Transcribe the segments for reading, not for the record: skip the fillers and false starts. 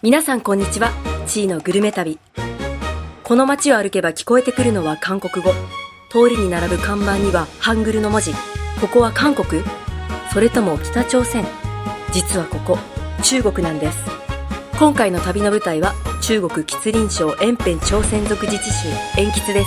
皆さんこんにちは。チーのグルメ旅。この街を歩けば聞こえてくるのは韓国語。通りに並ぶ看板にはハングルの文字。ここは韓国？それとも北朝鮮？実はここ中国なんです。今回の旅の舞台は中国吉林省延辺朝鮮族自治州延吉です。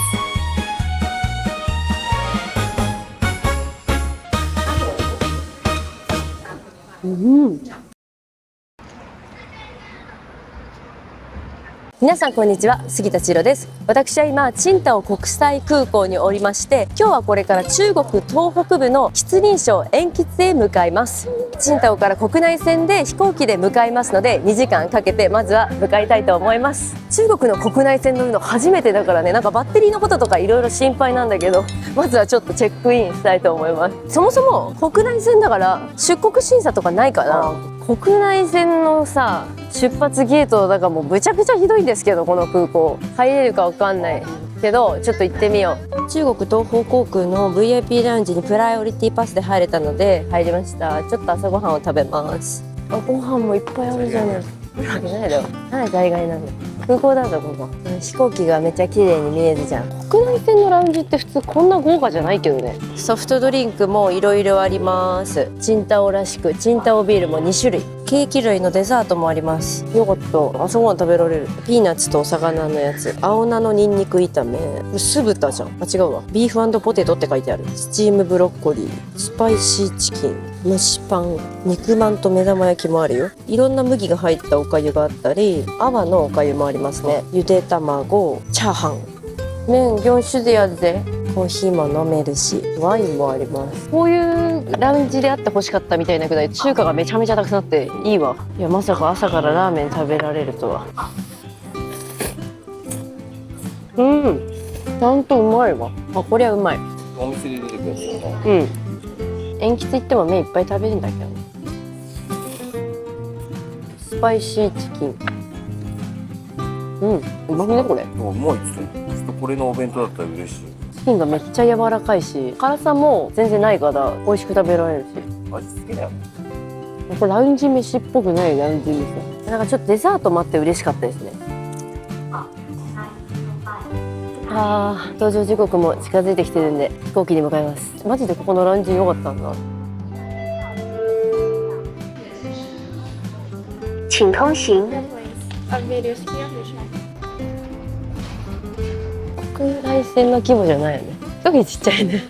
皆さんこんにちは、杉田千尋です。私は今青島国際空港におりまして、今日はこれから中国東北部の吉林省延吉へ向かいます。青島から国内線で飛行機で向かいますので、2時間かけてまずは向かいたいと思います。中国の国内線乗るの初めてだからね、なんかバッテリーのこととかいろいろ心配なんだけど、まずはちょっとチェックインしたいと思います。そもそも国内線だから出国審査とかないかな。国内線のさ、出発ゲートだからもうむちゃくちゃひどいんですけど、この空港入れるかわかんないけど、ちょっと行ってみよう。中国東方航空の VIP ラウンジにプライオリティパスで入れたので入りました。ちょっと朝ごはんを食べます。ご飯もいっぱいあるじゃない。ないだよ。なんで海外なんだ。空港だぞここ。飛行機がめっちゃ綺麗に見えるじゃん。国内線のラウンジって普通こんな豪華じゃないけどね。ソフトドリンクもいろいろあります。チンタオらしくチンタオビールも2種類。ケーキ類のデザートもあります。ヨーグルト、朝ごはん食べられる。ピーナッツとお魚のやつ。青菜のニンニク炒め。これ酢豚じゃん。あ、違うわ。ビーフ&ポテトって書いてある。スチームブロッコリー、スパイシーチキン、蒸しパン、肉まんと目玉焼きもあるよ。いろんな麦が入ったおかゆがあったり、アワのおかゆもありますね。ゆで卵、チャーハン。麺4種でやるぜ。コーヒーも飲めるし、ワインもあります。こういうラウンジであって欲しかったみたいなくらい中華がめちゃめちゃたくさんあっていいわ。いや、まさか朝からラーメン食べられるとは。ちゃんとうまいわ。あ、こりゃうまい。お店で出てくるやつだな。延吉行っても麺いっぱい食べるんだけどね。スパイシーチキン。うまくねこれ。うまいっつって。ちょっとこれのお弁当だったら嬉しい。チキンがめっちゃ柔らかいし、辛さも全然ないから美味しく食べられるし。味付けだよ。これラウンジ飯っぽくないラウンジ飯。なんかちょっとデザートもあって嬉しかったですね。搭乗時刻も近づいてきてるんで飛行機に向かいます。マジでここのラウンジ良かったんだ。请通行。国内線の規模じゃないよね。すごいちっちゃいね。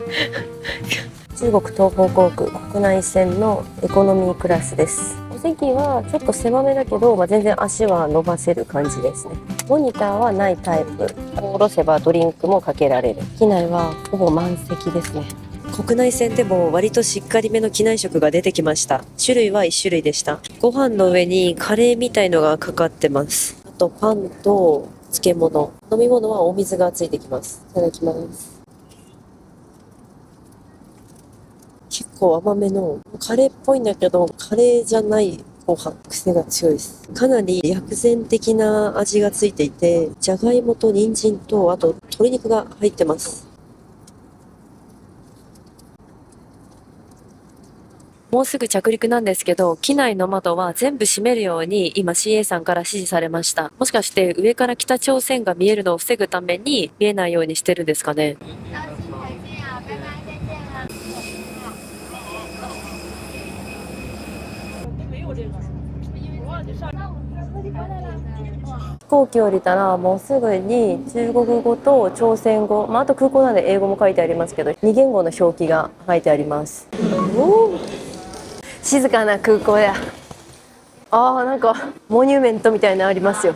中国東方航空国内線のエコノミークラスです。お席はちょっと狭めだけど、全然足は伸ばせる感じですね。モニターはないタイプ。下ろせばドリンクもかけられる。機内はほぼ満席ですね。国内線でも割としっかりめの機内食が出てきました。種類は1種類でした。ご飯の上にカレーみたいのがかかってます。あとパンと漬物。飲み物はお水がついてきます。いただきます。結構甘めのカレーっぽいんだけど、カレーじゃないご飯。癖が強いです。かなり薬膳的な味がついていて、じゃがいもと人参とあと鶏肉が入ってます。もうすぐ着陸なんですけど、機内の窓は全部閉めるように今 CA さんから指示されました。もしかして上から北朝鮮が見えるのを防ぐために見えないようにしてるんですかね。飛行機降りたらもうすぐに中国語と朝鮮語、あと空港なんで英語も書いてありますけど、2言語の表記が書いてあります。静かな空港や。なんかモニュメントみたいなのありますよ。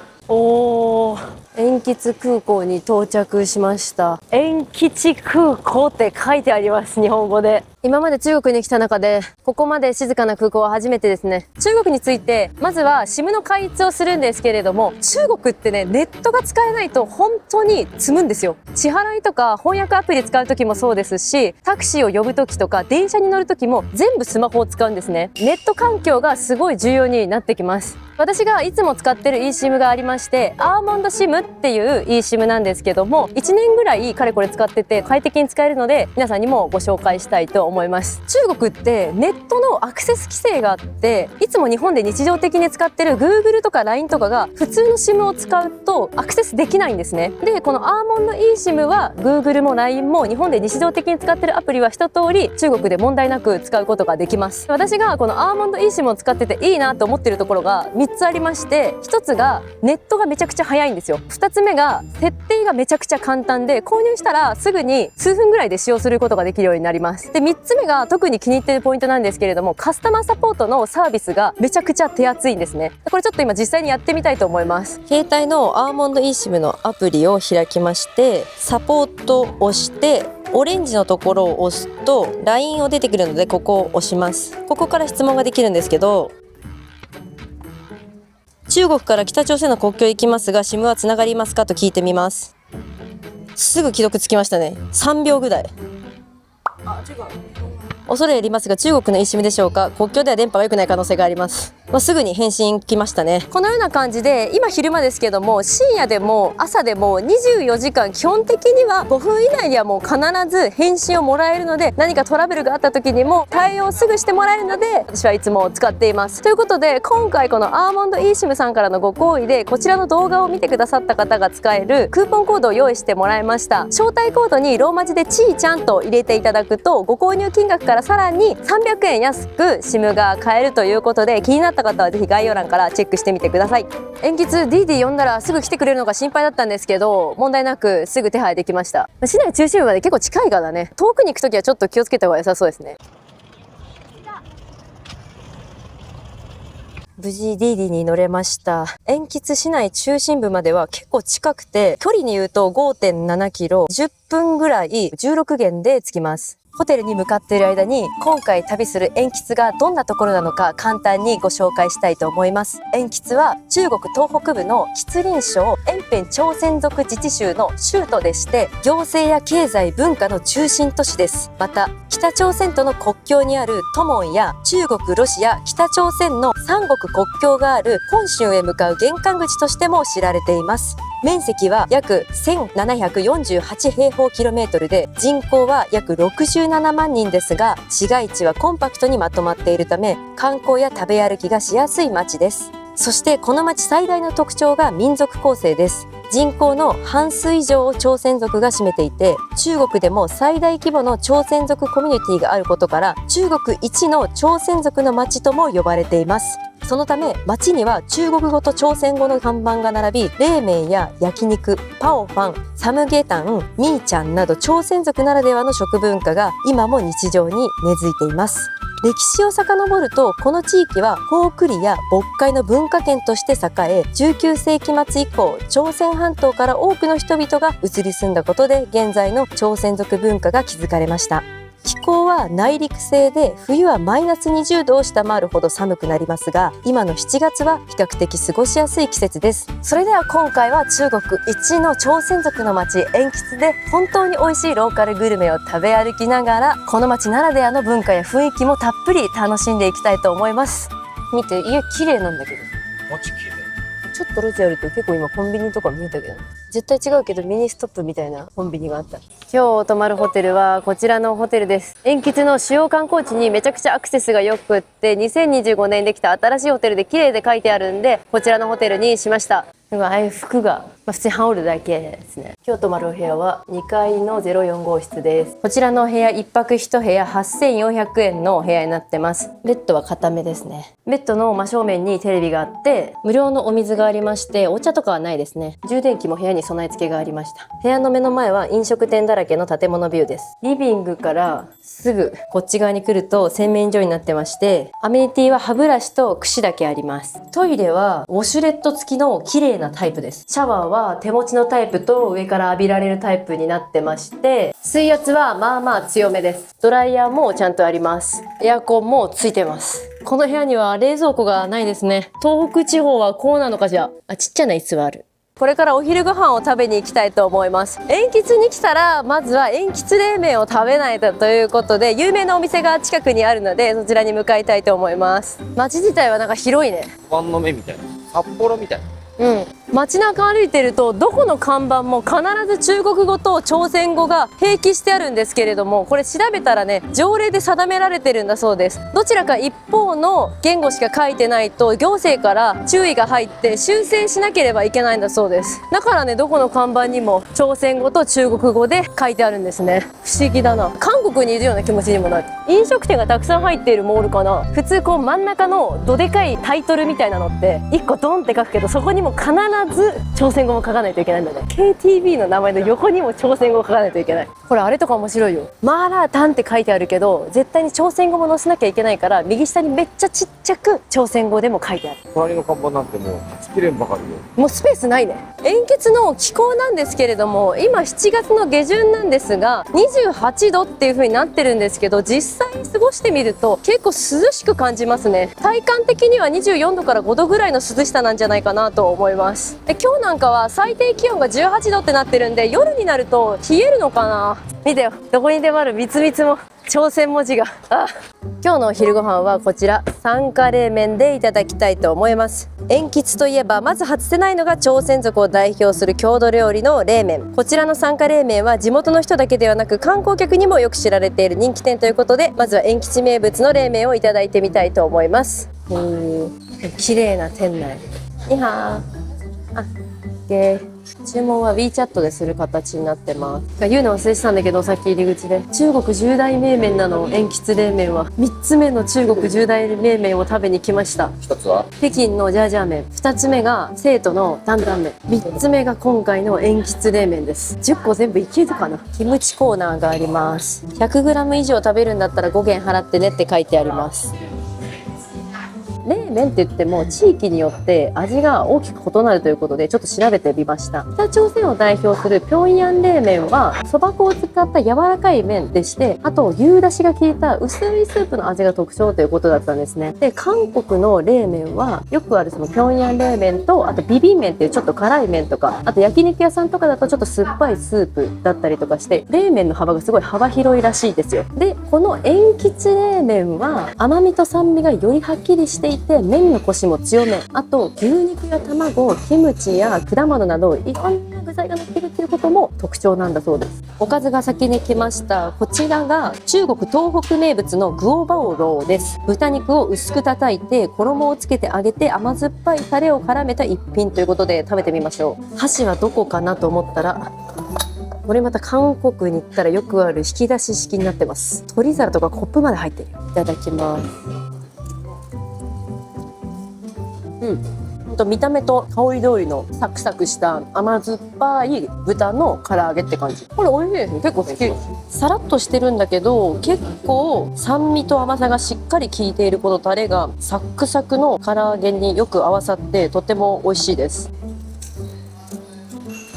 延吉空港に到着しました。延吉空港って書いてあります、日本語で。今まで中国に来た中でここまで静かな空港は初めてですね。中国についてまずは SIM の開通をするんですけれども、中国ってね、ネットが使えないと本当に積むんですよ。支払いとか翻訳アプリ使う時もそうですし、タクシーを呼ぶ時とか電車に乗る時も全部スマホを使うんですね。ネット環境がすごい重要になってきます。私がいつも使ってる eSIM がありまして、アーモンド SIM っていう eSIM なんですけども、1年ぐらいかれこれ使ってて快適に使えるので、皆さんにもご紹介したいと思います。中国ってネットのアクセス規制があって、いつも日本で日常的に使ってる Google とか LINE とかが普通の SIM を使うとアクセスできないんですね。で、このアーモンド eSIM は Google も LINE も日本で日常的に使ってるアプリは一通り中国で問題なく使うことができます。私がこのアーモンド eSIM を使ってていいなと思ってるところが3つありまして、1つがネットがめちゃくちゃ早いんですよ。2つ目が設定がめちゃくちゃ簡単で、購入したらすぐに数分ぐらいで使用することができるようになります。で、3つ目が特に気に入ってるポイントなんですけれども、カスタマーサポートのサービスがめちゃくちゃ手厚いんですね。これちょっと今実際にやってみたいと思います。携帯のアーモンド eSIM のアプリを開きまして、サポートを押してオレンジのところを押すと LINE を出てくるので、ここを押します。ここから質問ができるんですけど、中国から北朝鮮の国境行きますが SIM はつながりますかと聞いてみます。すぐ既読つきましたね。3秒ぐらい。恐れ入りますが中国のeSIMでしょうか。国境では電波が良くない可能性があります。すぐに返信来ましたね。このような感じで、今昼間ですけども、深夜でも朝でも24時間基本的には5分以内にはもう必ず返信をもらえるので、何かトラブルがあった時にも対応すぐしてもらえるので、私はいつも使っています。ということで、今回このアーモンド eSIM さんからのご好意で、こちらの動画を見てくださった方が使えるクーポンコードを用意してもらいました。招待コードにローマ字でちーちゃんと入れていただくと、ご購入金額からさらに300円安く SIM が買えるということで、気になった方はぜひ概要欄からチェックしてみてください。鉛筆 DD 呼んだらすぐ来てくれるのが心配だったんですけど、問題なくすぐ手配できました。市内中心部まで結構近いからね、遠くに行くときはちょっと気をつけた方が良さそうですね。無事 DD に乗れました。鉛筆市内中心部までは結構近くて、距離に言うと 5.7 キロ、10分ぐらい16元で着きます。ホテルに向かっている間に、今回旅する鉛筆がどんなところなのか簡単にご紹介したいと思います。鉛筆は中国東北部の吉林省延辺朝鮮族自治州の州都でして、行政や経済文化の中心都市です。また北朝鮮との国境にある都門や中国、ロシア、北朝鮮の三国国境がある本州へ向かう玄関口としても知られています。面積は約1748平方キロメートルで、人口は約67万人ですが、市街地はコンパクトにまとまっているため、観光や食べ歩きがしやすい街です。そしてこの街最大の特徴が民族構成です。人口の半数以上を朝鮮族が占めていて、中国でも最大規模の朝鮮族コミュニティがあることから、中国一の朝鮮族の街とも呼ばれています。そのため街には中国語と朝鮮語の看板が並び、冷麺や焼肉、パオファン、サムゲタン、ミーチャンなど朝鮮族ならではの食文化が今も日常に根付いています。歴史を遡ると、この地域は宝栗や渤海の文化圏として栄え、19世紀末以降、朝鮮半島から多くの人々が移り住んだことで、現在の朝鮮族文化が築かれました。気候は内陸性で、冬はマイナス20度を下回るほど寒くなりますが、今の7月は比較的過ごしやすい季節です。それでは今回は中国一の朝鮮族の町鉛筆で、本当に美味しいローカルグルメを食べ歩きながら、この町ならではの文化や雰囲気もたっぷり楽しんでいきたいと思います。見て、家綺麗なんだけど。マジ綺麗。ちょっと路地あると結構今コンビニとか見えたけど、絶対違うけどミニストップみたいなコンビニがあった。今日泊まるホテルはこちらのホテルです。鉛筆の主要観光地にめちゃくちゃアクセスが良くって、2025年できた新しいホテルで綺麗で書いてあるんで、こちらのホテルにしました。ああいう服が、普通に羽織るだけですね。今日泊まるお部屋は2階の04号室です。こちらのお部屋1泊1部屋8400円のお部屋になってます。ベッドは固めですね。ベッドの真正面にテレビがあって、無料のお水がありまして、お茶とかはないですね。充電器も部屋に備え付けがありました。部屋の目の前は飲食店だらけの建物ビューです。リビングからすぐこっち側に来ると洗面所になってまして、アメニティは歯ブラシと櫛だけあります。トイレはウォシュレット付きの綺麗なタイプです。シャワーは手持ちのタイプと上から浴びられるタイプになってまして、水圧はまあまあ強めです。ドライヤーもちゃんとあります。エアコンもついてます。この部屋には冷蔵庫がないですね。東北地方はこうなのかしら。ちっちゃな椅子はある。これからお昼ご飯を食べに行きたいと思います。鉛筆に来たらまずは鉛筆冷麺を食べないとということで、有名なお店が近くにあるのでそちらに向かいたいと思います。街自体はなんか広いね。ワンの目みたいな、札幌みたいな。街中歩いてるとどこの看板も必ず中国語と朝鮮語が併記してあるんですけれども、これ調べたらね、条例で定められてるんだそうです。どちらか一方の言語しか書いてないと行政から注意が入って修正しなければいけないんだそうです。だからね、どこの看板にも朝鮮語と中国語で書いてあるんですね。不思議だな。韓国にいるような気持ちにもなる。飲食店がたくさん入っているモールかな。普通こう真ん中のどでかいタイトルみたいなのって1個ドンって書くけど、そこにも必ず朝鮮語も書かないといけないんだね。 KTV の名前の横にも朝鮮語を書かないといけない。これあれとか面白いよ。マーラータンって書いてあるけど、絶対に朝鮮語も載せなきゃいけないから、右下にめっちゃちっちゃく朝鮮語でも書いてある。隣の看板なんてもう勝ちきれんばかりよ。もうスペースないね。鉛筆の気候なんですけれども、今7月の下旬なんですが28度っていう風になってるんですけど、実際に過ごしてみると結構涼しく感じますね。体感的には24度から5度ぐらいの涼しさなんじゃないかなと思います。今日なんかは最低気温が18度ってなってるんで、夜になると冷えるのかな。見てよ、どこにでもあるみつみつも朝鮮文字が。今日のお昼ご飯はこちら三華冷麺でいただきたいと思います。鉛筆といえばまず外せないのが朝鮮族を代表する郷土料理の冷麺。こちらの三華冷麺は地元の人だけではなく観光客にもよく知られている人気店ということで、まずは鉛筆名物の冷麺をいただいてみたいと思います。綺麗な店内。にはー。注文は WeChat でする形になってます。言うの忘れてたんだけど、さっき入り口で中国10大名麺なの鉛筆冷麺は3つ目の中国10大名麺を食べに来ました。一つは北京のジャージャー麺、2つ目が成都の担々麺、3つ目が今回の鉛筆冷麺です。10個全部いけるかな。キムチコーナーがあります。 100g 以上食べるんだったら5元払ってねって書いてあります。冷麺って言っても地域によって味が大きく異なるということで、ちょっと調べてみました。北朝鮮を代表する平壌冷麺はそば粉を使った柔らかい麺でして、あと牛だしが効いた薄いスープの味が特徴ということだったんですね。で、韓国の冷麺はよくあるその平壌冷麺と、あとビビン麺っていうちょっと辛い麺とか、あと焼肉屋さんとかだとちょっと酸っぱいスープだったりとかして、冷麺の幅がすごい幅広いらしいですよ。で、この鉛筆冷麺は甘みと酸味がよりはっきりしていて、麺のコシも強め、あと牛肉や卵、キムチや果物などいろんな具材が乗ってるっていうことも特徴なんだそうです。おかずが先に来ました。こちらが中国東北名物のグオバオローです。豚肉を薄く叩いて衣をつけて揚げて甘酸っぱいタレを絡めた一品ということで食べてみましょう。箸はどこかなと思ったら、これまた韓国に行ったらよくある引き出し式になってます。取り皿とかコップまで入ってる。いただきます。見た目と香り通りのサクサクした甘酸っぱい豚の唐揚げって感じ。これ美味しいですね。結構好き。さらっとしてるんだけど、結構酸味と甘さがしっかり効いているこのタレがサックサクの唐揚げによく合わさってとても美味しいです。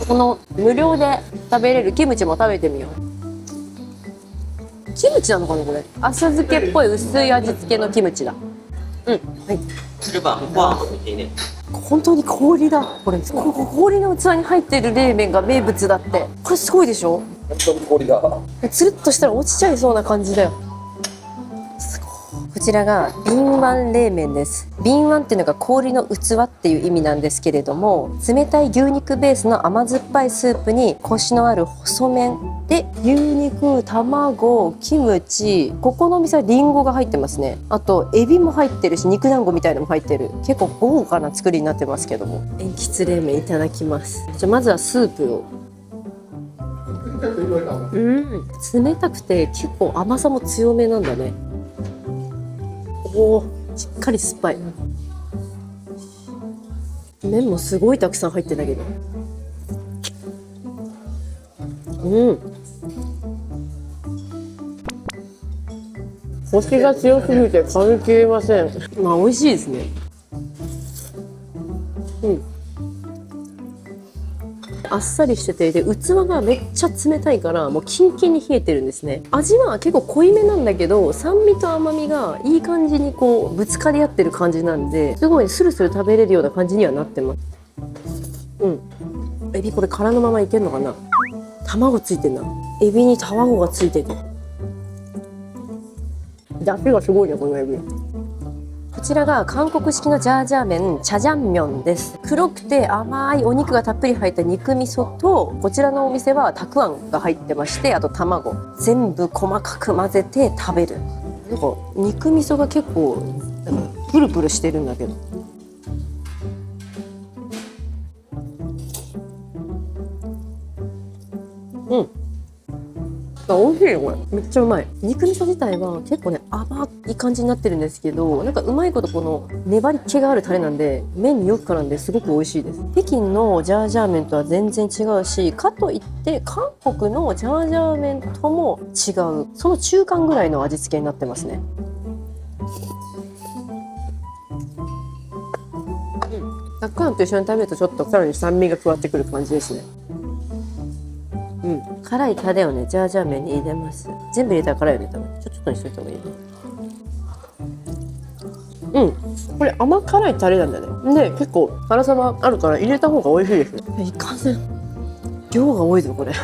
この無料で食べれるキムチも食べてみよう。キムチなのかなこれ。浅漬けっぽい薄い味付けのキムチだ。はい。本当に氷だ。これ氷の器に入ってる冷麺が名物だって。これすごいでしょ。本当に氷だ。つるっとしたら落ちちゃいそうな感じだよ。すごい。こちらが敏腕冷麺です。敏腕っていうのが氷の器っていう意味なんですけれども、冷たい牛肉ベースの甘酸っぱいスープにコシのある細麺で、牛肉、卵、キムチ、ここのお店はリンゴが入ってますね。あとエビも入ってるし、肉団子みたいのも入ってる。結構豪華な作りになってますけども。鉛筆冷麺いただきます。じゃあまずはスープを。冷たくて結構甘さも強めなんだね。おー、しっかり酸っぱい。麺もすごいたくさん入ってんだけど。コシが強すぎて噛み切れません。まあ美味しいですね。あっさりしてて、で器がめっちゃ冷たいからもうキンキンに冷えてるんですね。味は結構濃いめなんだけど、酸味と甘みがいい感じにこうぶつかり合ってる感じなんで、すごいスルスル食べれるような感じにはなってます。ビこれ殻のままいけるのかな。卵ついてんな。エビに卵がついてて、出汁がすごいねこのエビ。こちらが韓国式のジャージャー麺、チャジャンミョンです。黒くて甘いお肉がたっぷり入った肉味噌と、こちらのお店はたくあんが入ってまして、あと卵、全部細かく混ぜて食べる。なんか肉味噌が結構なんかプルプルしてるんだけど、うん、美味しいよこれ。めっちゃうまい。肉味噌自体は結構ね甘い感じになってるんですけど、なんかうまいことこの粘り気があるタレなんで麺によく絡んですごく美味しいです。北京のジャージャー麺とは全然違うし、かといって韓国のジャージャー麺とも違う、その中間ぐらいの味付けになってますね。たくあんと一緒に食べるとちょっとさらに酸味が加わってくる感じですね。うん、辛いタレをねジャージャー麺に入れます。全部入れたら辛いよね多分。ちょっとにしといた方がいいね。うん、これ甘辛いタレなんだね。で結構辛さはあるから入れた方が美味しいですね。いかんせん量が多いぞこれ。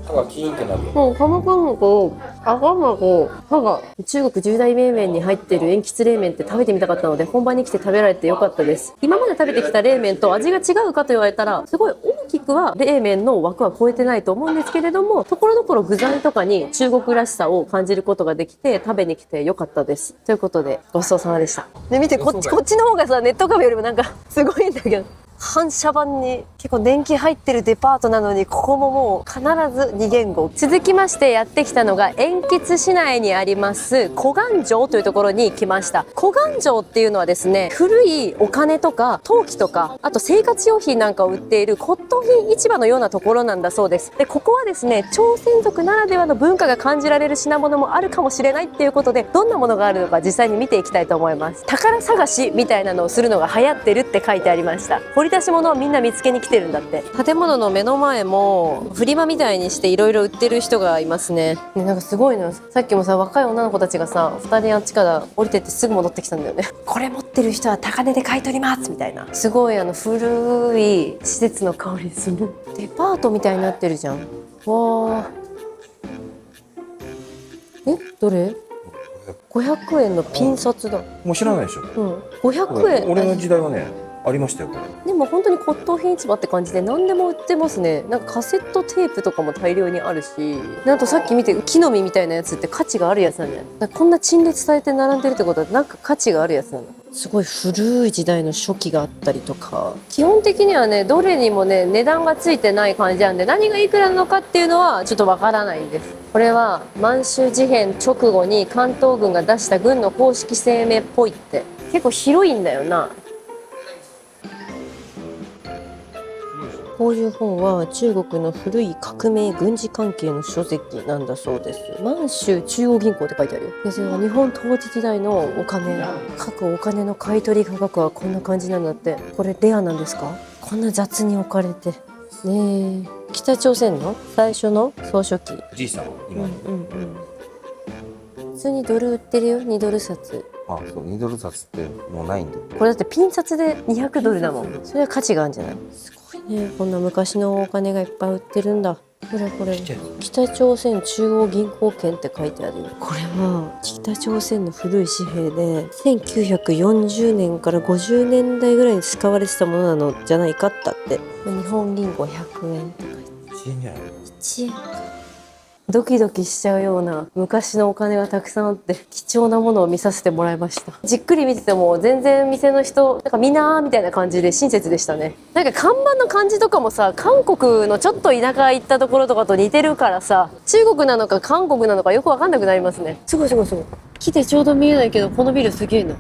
歯がキーンってなる。もうカムカムと頭と歯が、中国10大名麺に入っている塩吉冷麺って食べてみたかったので、本場に来て食べられてよかったです。今まで食べてきた冷麺と味が違うかと言われたら、すごい大きくは冷麺の枠は超えてないと思うんですけれども、ところどころ具材とかに中国らしさを感じることができて食べに来てよかったです。ということでごちそうさまでした。で見てこっちの方がさ、ネットカフェよりもなんかすごいんだけど、反射板に結構年季入ってるデパートなのに、ここももう必ず2言語。続きましてやってきたのが塩吉市内にあります古願城というところに来ました。古願城っていうのはですね、古いお金とか陶器とか、あと生活用品なんかを売っている骨董品市場のようなところなんだそうです。でここはですね、朝鮮族ならではの文化が感じられる品物もあるかもしれないっていうことで、どんなものがあるのか実際に見ていきたいと思います。宝探しみたいなのをするのが流行ってるって書いてありました。掘り出し物をみんな見つけに来てるんだって。建物の目の前もフリマみたいにしていろいろ売ってる人がいますね。なんかすごいのよ。さっきもさ、若い女の子たちがさ、2人あっちから降りてってすぐ戻ってきたんだよね。これ持ってる人は高値で買い取りますみたいな。すごい古い施設の香りする。デパートみたいになってるじゃん。わー、どれ？500円のピン札だ。もう知らないでしょ。うん、500円。俺の時代はね、ありましたよこれ。でも本当に骨董品市場って感じで何でも売ってますね。なんかカセットテープとかも大量にあるし、なんとさっき見て木の実みたいなやつって価値があるやつなんだよ。だからこんな陳列されて並んでるってことはなんか価値があるやつなんだ。すごい古い時代の書記があったりとか、基本的にはねどれにもね値段がついてない感じなんで、何がいくらなのかっていうのはちょっとわからないんです。これは満州事変直後に関東軍が出した軍の公式声明っぽいって。結構広いんだよな。こういう本は中国の古い革命軍事関係の書籍なんだそうです。満州中央銀行って書いてあるよ。でそれは日本統治時代のお金、各お金の買取価格はこんな感じなんだって。これレアなんですか？こんな雑に置かれてねえ。北朝鮮の最初の総書記。じいさん今。普通にドル売ってるよ、2ドル札。あ、そう2ドル札ってもうないんだよ。これだってピン札で200ドルだもん。それは価値があるんじゃない？すごいね。こんな昔のお金がいっぱい売ってるんだ。これ北朝鮮中央銀行券って書いてあるよ。これは北朝鮮の古い紙幣で1940年から50年代ぐらいに使われてたものなのじゃないかったって。日本銀行100円って書いてある。1円じゃない？ 1円か。ドキドキしちゃうような昔のお金がたくさんあって貴重なものを見させてもらいました。じっくり見てても全然店の人なんかみんなみたいな感じで親切でしたね。なんか看板の感じとかもさ、韓国のちょっと田舎行ったところとかと似てるからさ、中国なのか韓国なのかよくわかんなくなりますね。すごい。来てちょうど見えないけどこのビルすげえな。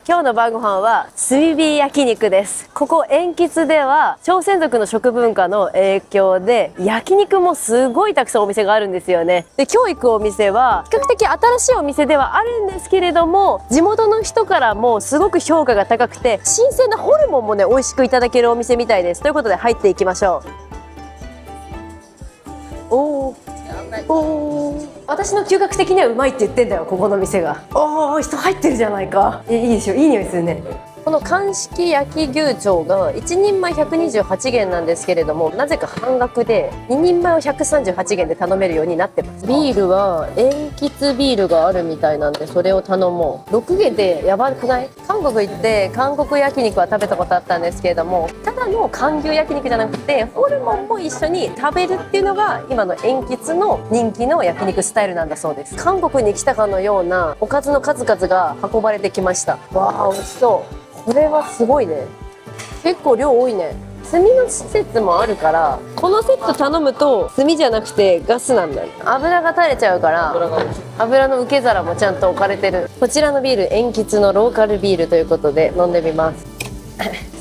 今日の晩ご飯は炭火焼肉です。ここ塩吉では朝鮮族の食文化の影響で焼肉もすごいたくさんお店があるんですよね。で今日行くお店は比較的新しいお店ではあるんですけれども、地元の人からもすごく評価が高くて、新鮮なホルモンもね美味しくいただけるお店みたいです。ということで入っていきましょう。おー、おー、私の嗅覚的にはうまいって言ってんだよ、ここの店が。おー、人入ってるじゃないか。いいでしょ、いい匂いするね。この乾式焼き牛腸が1人前128元なんですけれども、なぜか半額で2人前を138元で頼めるようになってます。ビールは鉛筆ビールがあるみたいなんで、それを頼もう。6元でやばくない？韓国行って韓国焼肉は食べたことあったんですけれども、ただの韓牛焼肉じゃなくてホルモンも一緒に食べるっていうのが今の鉛筆の人気の焼肉スタイルなんだそうです。韓国に来たかのようなおかずの数々が運ばれてきました。わあ、美味しそう。これはすごいね。結構量多いね。炭の施設もあるから、このセット頼むと炭じゃなくてガスなんだよ。油が垂れちゃうから油の受け皿もちゃんと置かれてる。こちらのビール鉛筆のローカルビールということで飲んでみます。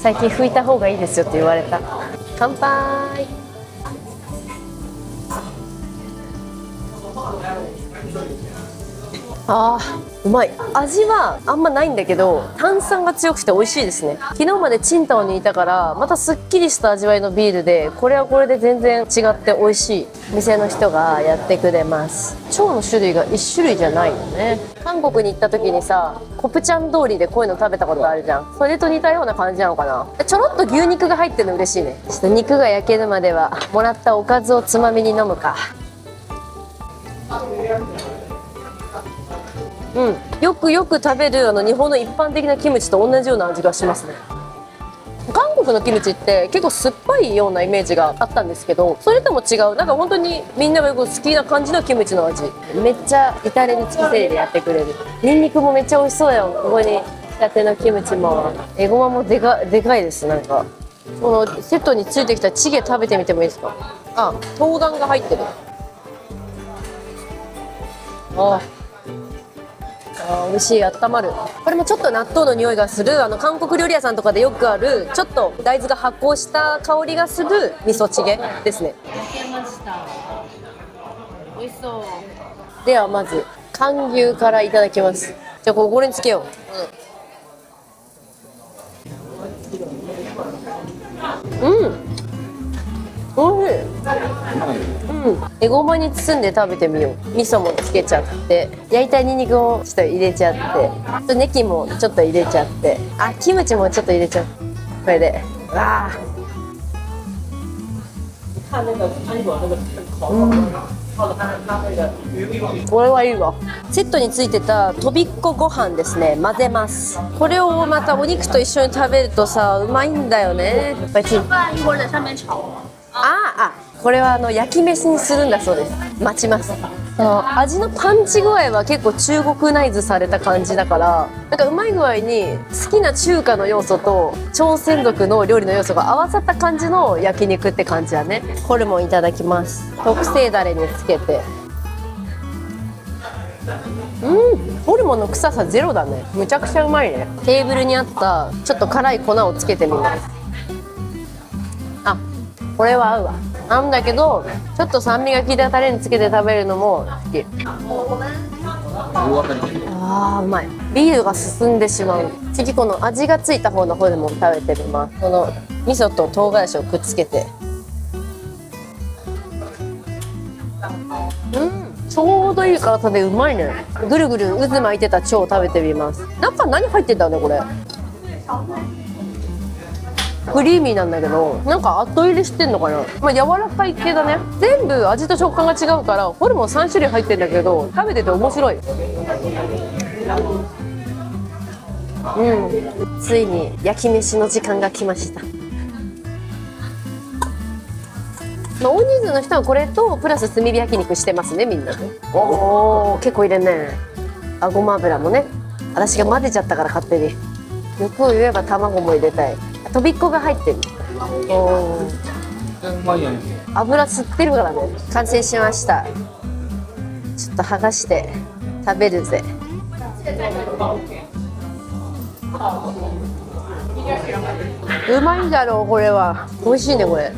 最近拭いた方がいいですよって言われた。乾杯。あー、うまい。味はあんまないんだけど炭酸が強くて美味しいですね。昨日までチンタオにいたからまたすっきりした味わいのビールで、これはこれで全然違って美味しい。店の人がやってくれます。腸の種類が1種類じゃないよね。韓国に行った時にさ、コプチャン通りでこういうの食べたことあるじゃん。それと似たような感じなのかな。ちょろっと牛肉が入ってるの嬉しいね。ちょっと肉が焼けるまではもらったおかずをつまみに飲むか。うん、よく食べる日本の一般的なキムチと同じような味がしますね。韓国のキムチって結構酸っぱいようなイメージがあったんですけど、それとも違う、なんか本当にみんながよく好きな感じのキムチの味。めっちゃ至れり尽くせりでやってくれる。ニンニクもめっちゃ美味しそうよ。ここに仕立てのキムチもエゴマもでかいです。なんかこのセットについてきたチゲ食べてみてもいいですか？あ、冬瓜が入ってる。美味しい。温まる。これもちょっと納豆の匂いがする韓国料理屋さんとかでよくある、ちょっと大豆が発酵した香りがする味噌チゲですね。焼けました。美味しそう。ではまず韓牛からいただきます。じゃあこれにつけよう。うん、おいしい。エゴマに包んで食べてみよう。味噌もつけちゃって、焼いたニンニクをちょっと入れちゃって、ネギもちょっと入れちゃって、あ、キムチもちょっと入れちゃう。これで、わあ、これはいいわ。セットについてたとびっこご飯ですね、混ぜます。これをまたお肉と一緒に食べるとさ、うまいんだよね。これは焼き飯にするんだそうです。待ちます。味のパンチ具合は結構中国ナイズされた感じだから、なんかうまい具合に好きな中華の要素と朝鮮族の料理の要素が合わさった感じの焼肉って感じだね。ホルモンいただきます。特製ダレにつけて、ホルモンの臭さゼロだね。むちゃくちゃうまいね。テーブルにあったちょっと辛い粉をつけてみます。あ、これは合うわ。なんだけどちょっと酸味が効いたタレにつけて食べるのも好き。うまい。ビールが進んでしまう。次この味がついた方のホルモン食べてみます。この味噌と唐辛子をくっつけて、ちょうどいい辛さでうまいね。ぐるぐる渦巻いてた腸を食べてみます。中何入ってんだろうねこれ。クリーミーなんだけど、なんか後入れしてんのかな。柔らかい系だね。全部味と食感が違うから、ホルモン3種類入ってんだけど食べてて面白い。ついに焼き飯の時間が来ました。大人数の人はこれとプラス炭火焼肉してますね、みんな。おー、結構入れんね。ごま油もね、私が混ぜちゃったから勝手に。欲を言えば卵も入れたい。とびっこが入ってる。油吸ってるからね。完成しました。ちょっと剥がして食べるぜ。うまいんだろうこれは。美味しいねこれ。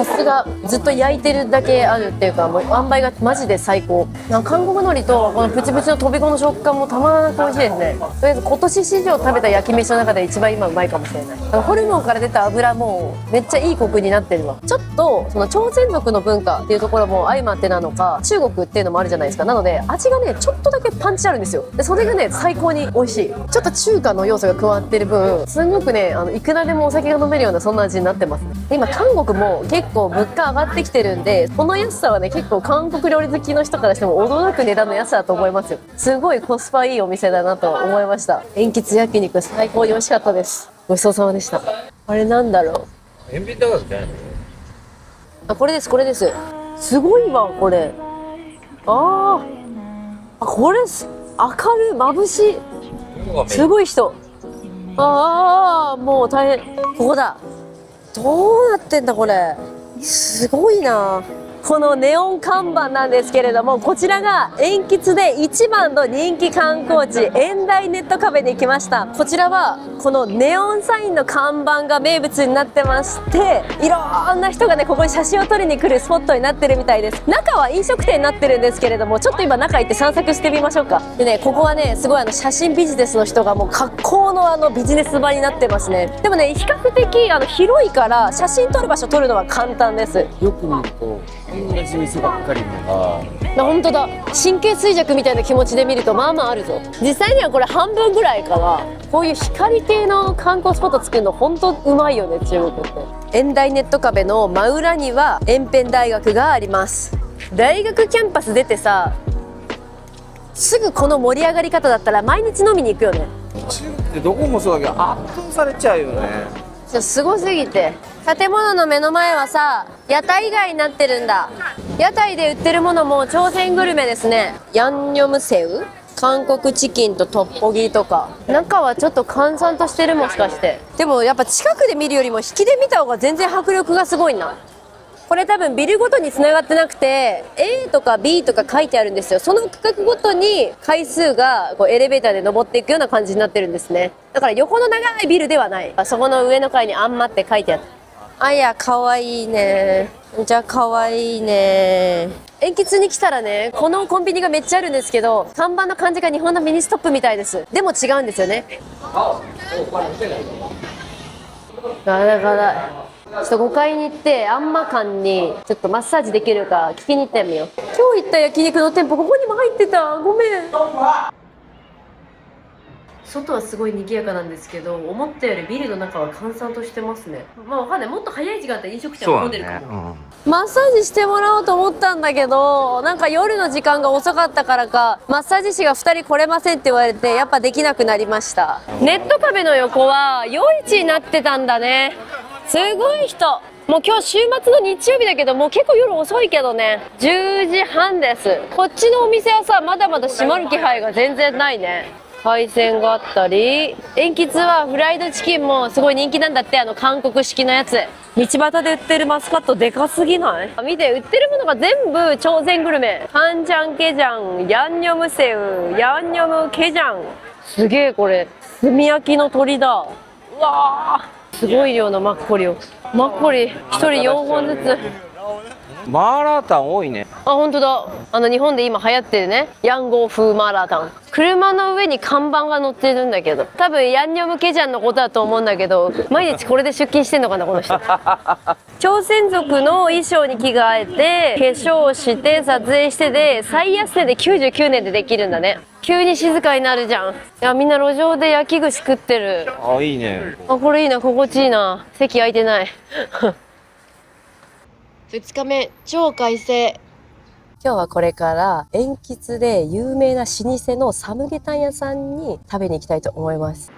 さすがずっと焼いてるだけあるっていうか、もう塩梅がマジで最高。なんか韓国海苔とこのプチプチのとびこの食感もたまらなく美味しいですね。とりあえず今年史上食べた焼き飯の中で一番今うまいかもしれない。ホルモンから出た油もめっちゃいいコクになってるわ。ちょっとその朝鮮族の文化っていうところも相まってなのか、中国っていうのもあるじゃないですか。なので味がねちょっとだけパンチあるんですよ。でそれがね最高に美味しい。ちょっと中華の要素が加わってる分、すごくねいくらでもお酒が飲めるようなそんな味になってますね。で今韓国も結構物価上がってきてるんで、この安さはね結構韓国料理好きの人からしても驚く値段の安さだと思いますよ。すごいコスパいいお店だなと思いました。塩吉焼肉最高に美味しかったです。ごちそうさまでした。あれなんだろう。塩ビ高くじゃないの？あ、これですこれです。すごいわこれ。あこれ明るい眩しい。すごい人。もう大変。ここだ。どうなってんだこれ。すごいな。このネオン看板なんですけれども、こちらが塩吉で一番の人気観光地塩台ネットカフェに来ました。こちらはこのネオンサインの看板が名物になってまして、いろんな人がねここに写真を撮りに来るスポットになってるみたいです。中は飲食店になってるんですけれども、ちょっと今中行って散策してみましょうか。でね、ここはねすごい写真ビジネスの人がもう格好のビジネス場になってますね。でもね比較的広いから写真撮る場所撮るのは簡単です。よく見ると同じ店ばっかりのが。本当だ。神経衰弱みたいな気持ちで見るとまあまああるぞ。実際にはこれ半分ぐらいかな。こういう光系の観光スポット作るの本当うまいよね中国って。塩台ネットカフェの真裏には延辺大学があります。大学キャンパス出てさ、すぐこの盛り上がり方だったら毎日飲みに行くよね。中国ってどこもそうだけど圧倒されちゃうよね。すごすぎて。建物の目の前はさ屋台街になってるんだ。屋台で売ってるものも朝鮮グルメですね。ヤンニョムセウ、韓国チキンとトッポギとか。中はちょっと閑散としてる、もしかして。でもやっぱ近くで見るよりも引きで見た方が全然迫力がすごいな。これ多分ビルごとに繋がってなくて A とか B とか書いてあるんですよ。その区画ごとに回数がこうエレベーターで登っていくような感じになってるんですね。だから横の長いビルではない。そこの上の階にあんまって書いてある。あ、いやかわいいね。じゃあかわいいね。塩吉に来たらねこのコンビニがめっちゃあるんですけど、看板の感じが日本のミニストップみたいです。でも違うんですよね。ガラガラ。ちょっと5階に行ってあんま館にちょっとマッサージできるか聞きに行ってみよう。今日行った焼肉の店舗ここにも入ってた。ごめん。外はすごい賑やかなんですけど、思ったよりビルの中は閑散としてますね。まあわかんない。もっと早い時間だったら飲食店は混んでるかも。マッサージしてもらおうと思ったんだけど、なんか夜の時間が遅かったからかマッサージ師が2人来れませんって言われてやっぱできなくなりました。ネットカフェの横は夜市になってたんだね。すごい人。もう今日週末の日曜日だけどもう結構夜遅いけどね。10時半です。こっちのお店はさまだまだ閉まる気配が全然ないね。海鮮があったり、塩吉はフライドチキンもすごい人気なんだって。韓国式のやつ。道端で売ってるマスカットでかすぎない？見て、売ってるものが全部朝鮮グルメ。カンジャンケジャン、ヤンニョムセウ、ヤンニョムケジャン。すげえこれ炭焼きの鶏だ。うわーすごい量のマッコリを。マッコリ1人4本ずつ。マーラータン多いね。あ、本当だ。日本で今流行ってるねヤンゴー風マーラータン。車の上に看板が載ってるんだけど、多分ヤンニョムケジャンのことだと思うんだけど、毎日これで出勤してんのかなこの人。朝鮮族の衣装に着替えて化粧して撮影してで最安値で99年でできるんだね。急に静かになるじゃん。いやみんな路上で焼き串食ってる。あ、いいね。あ、これいいな、心地いいな。席空いてない。2日目超快晴。今日はこれから塩吉で有名な老舗のサムゲタン屋さんに食べに行きたいと思います。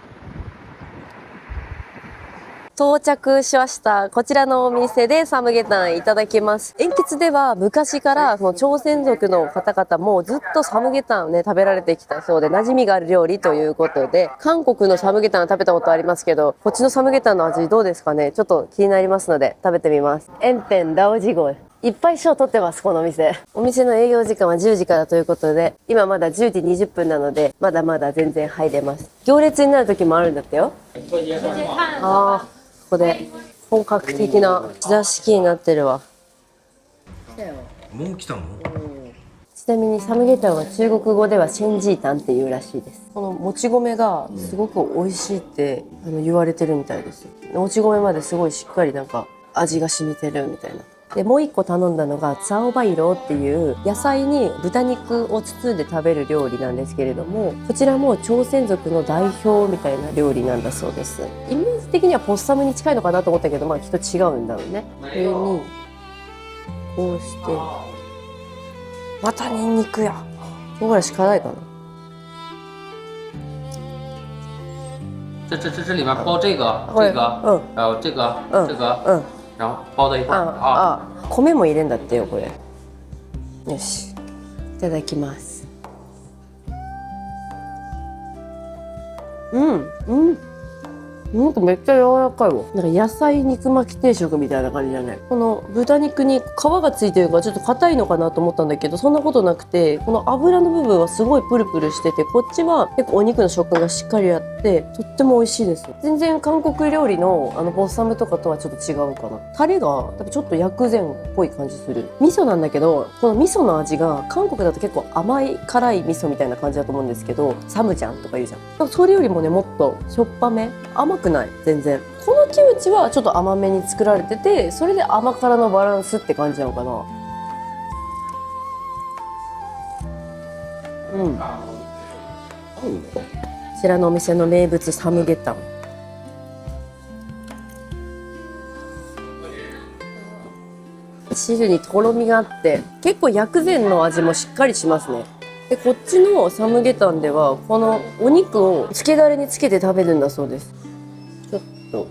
到着しました。こちらのお店でサムゲタンいただきます。塩吉では昔からその朝鮮族の方々もずっとサムゲタンをね食べられてきたそうで、馴染みがある料理ということで、韓国のサムゲタン食べたことありますけど、こっちのサムゲタンの味どうですかね。ちょっと気になりますので食べてみます。延辺ラオジゴイ。いっぱい賞取ってますこのお店。お店の営業時間は10時からということで、今まだ10時20分なのでまだまだ全然入れます。行列になる時もあるんだってよ。ああ、ここで本格的な座敷になってるわ。もう来たの？ちなみにサムゲタンは中国語ではシェンジータンっていうらしいです。このもち米がすごく美味しいって言われてるみたいです。もち米まですごいしっかりなんか味が染みてるみたいな。でもう一個頼んだのがツァオバイローっていう野菜に豚肉を包んで食べる料理なんですけれども、こちらも朝鮮族の代表みたいな料理なんだそうです。イメージ的にはポッサムに近いのかなと思ったけど、まあきっと違うんだろうね。上にこうしてまたニンニクや唐辛子辛いかな。这里面包这个，会这个，还有这个，这个，然后包在一块儿啊。米も入れんだってよこれ。よし、いただきます。めっちゃ柔らかいわ。なんか野菜肉巻き定食みたいな感じだね。この豚肉に皮がついてるからちょっと硬いのかなと思ったんだけど、そんなことなくて、この脂の部分はすごいプルプルしてて、こっちは結構お肉の食感がしっかりあってとっても美味しいです。全然韓国料理のボッサムとかとはちょっと違うかな。タレが多分ちょっと薬膳っぽい感じする。味噌なんだけど、この味噌の味が韓国だと結構甘い辛い味噌みたいな感じだと思うんですけど、サムジャンとか言うじゃん。それよりもねもっとしょっぱめ、甘くない全然。このキムチはちょっと甘めに作られてて、それで甘辛のバランスって感じなのかな。こちらのお店の名物サムゲタン。汁にとろみがあって結構薬膳の味もしっかりしますね。でこっちのサムゲタンではこのお肉をつけだれにつけて食べるんだそうです。ちょっと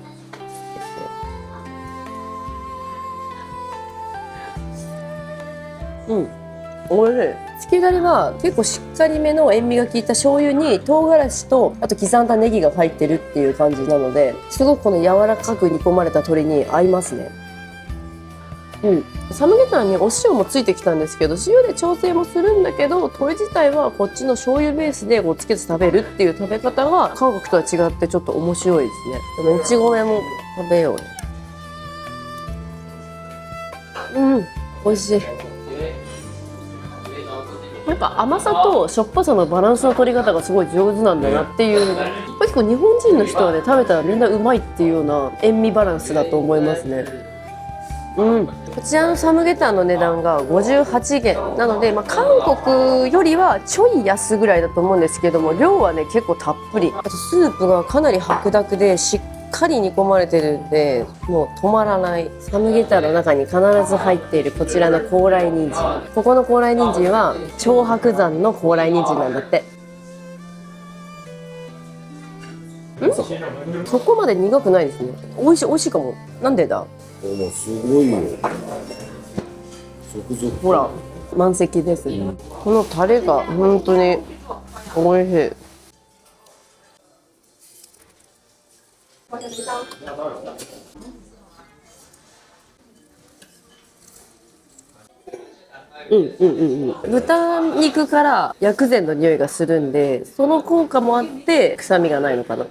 おいしい。つけだれは結構しっかりめの塩味が効いた醤油に唐辛子とあと刻んだネギが入ってるっていう感じなので、すごくこの柔らかく煮込まれた鶏に合いますね。サムゲタンにお塩もついてきたんですけど、塩で調整もするんだけど、鶏自体はこっちの醤油ベースでこうつけて食べるっていう食べ方が韓国とは違ってちょっと面白いですね。もち米も食べようね。美味しい。なんか甘さとしょっぱさのバランスの取り方がすごい上手なんだなっていう。結構日本人の人はね食べたらみんなうまいっていうような塩味バランスだと思いますね。こちらのサムゲタンの値段が58元なので、韓国よりはちょい安ぐらいだと思うんですけども、量はね結構たっぷり。あとスープがかなり白濁でしっかり煮込まれてるんで、もう止まらない。サムゲタンの中に必ず入っているこちらの高麗人参。ここの高麗人参は長白山の高麗人参なんだって。そこまで苦くないですね。美味しいかも。なんでだ。もうすごいよ。ほら満席です。このタレが本当に美味しい。豚肉から薬膳の匂いがするんで、その効果もあって臭みがないのかな。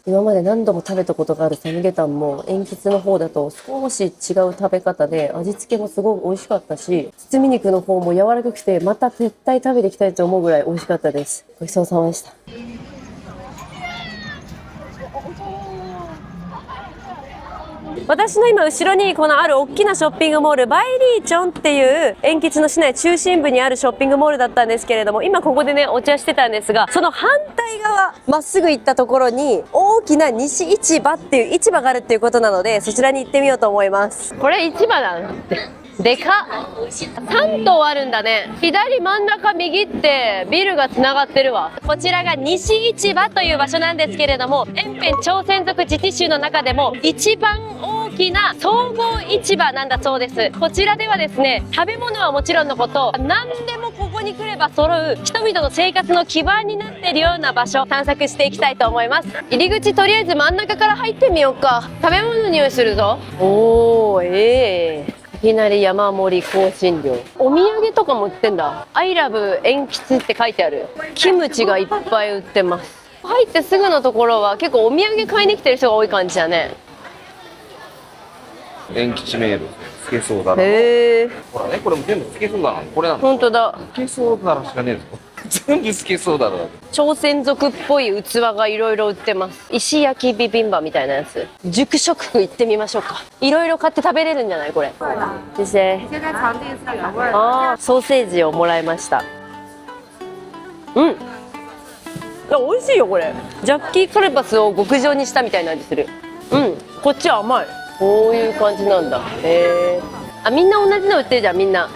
今まで何度も食べたことがあるサムゲタンも鉛筆の方だと少し違う食べ方で、味付けもすごい美味しかったし、包み肉の方も柔らかくてまた絶対食べていきたいと思うぐらい美味しかったです。ごちそうさまでした。私の今後ろにこのある大きなショッピングモール、バイリーチョンっていう延吉の市内中心部にあるショッピングモールだったんですけれども、今ここでねお茶してたんですが、その反対側まっすぐ行ったところに大きな西市場っていう市場があるっていうことなので、そちらに行ってみようと思います。これ市場なんってでかっ。3棟あるんだね。左真ん中右ってビルがつながってるわ。こちらが西市場という場所なんですけれども、延辺朝鮮族自治州の中でも一番大きな総合市場なんだそうです。こちらではですね、食べ物はもちろんのこと、何でもここに来れば揃う人々の生活の基盤になっているような場所、探索していきたいと思います。入り口とりあえず真ん中から入ってみようか。食べ物の匂いするぞ。おー、こきなり山盛り香辛料。お土産とかも売ってんだ。I love 鉛筆って書いてある。キムチがいっぱい売ってます。入ってすぐのところは結構お土産買いに来てる人が多い感じだね。塩吉名物つけそうだな。へえ。ほらね、これも全部つけそうだな。これなんだ。本当だ。つけそうだなしかねえぞ。全部つけそうだな。朝鮮族っぽい器がいろいろ売ってます。石焼きビビンバみたいなやつ。熟食区行ってみましょうか。いろいろ買って食べれるんじゃないこれ。先生。ああ、ソーセージをもらいました。うん。美味しいよこれ。ジャッキーカルパスを極上にしたみたいな味する。うん。こっちは甘い。こういう感じなんだ。へえ。あ、みんな同じの売ってるじゃんみんな。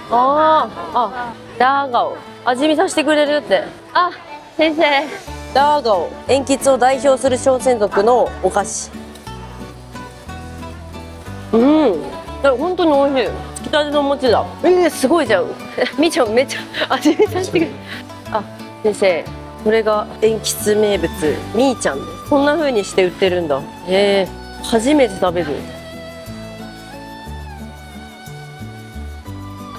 ダーガオ。味見させてくれるって。あ、先生。ダーガオ。鉛筆を代表する朝鮮族のお菓子。うん。本当に美味しい。つきたてのお餅だ。すごいじゃん。みちゃんめっちゃ味見させてくれる。あ、先生。これが鉛筆名物みーちゃんです。こんな風にして売ってるんだ。初めて食べる。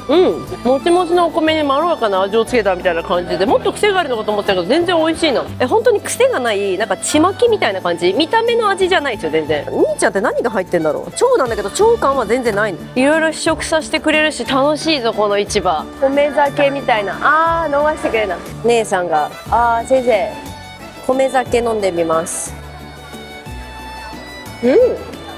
うん、もちもちのお米にまろやかな味をつけたみたいな感じで、もっと癖があるのかと思ったけど全然美味しいな。本当に癖がないなんかちまきみたいな感じ。見た目の味じゃないですよ全然。みーちゃんって何が入ってんだろう。腸なんだけど腸感は全然ないの。いろいろ試食させてくれるし楽しいぞこの市場。米酒みたいな。飲ましてくれな。姉さんが先生米酒飲んでみます。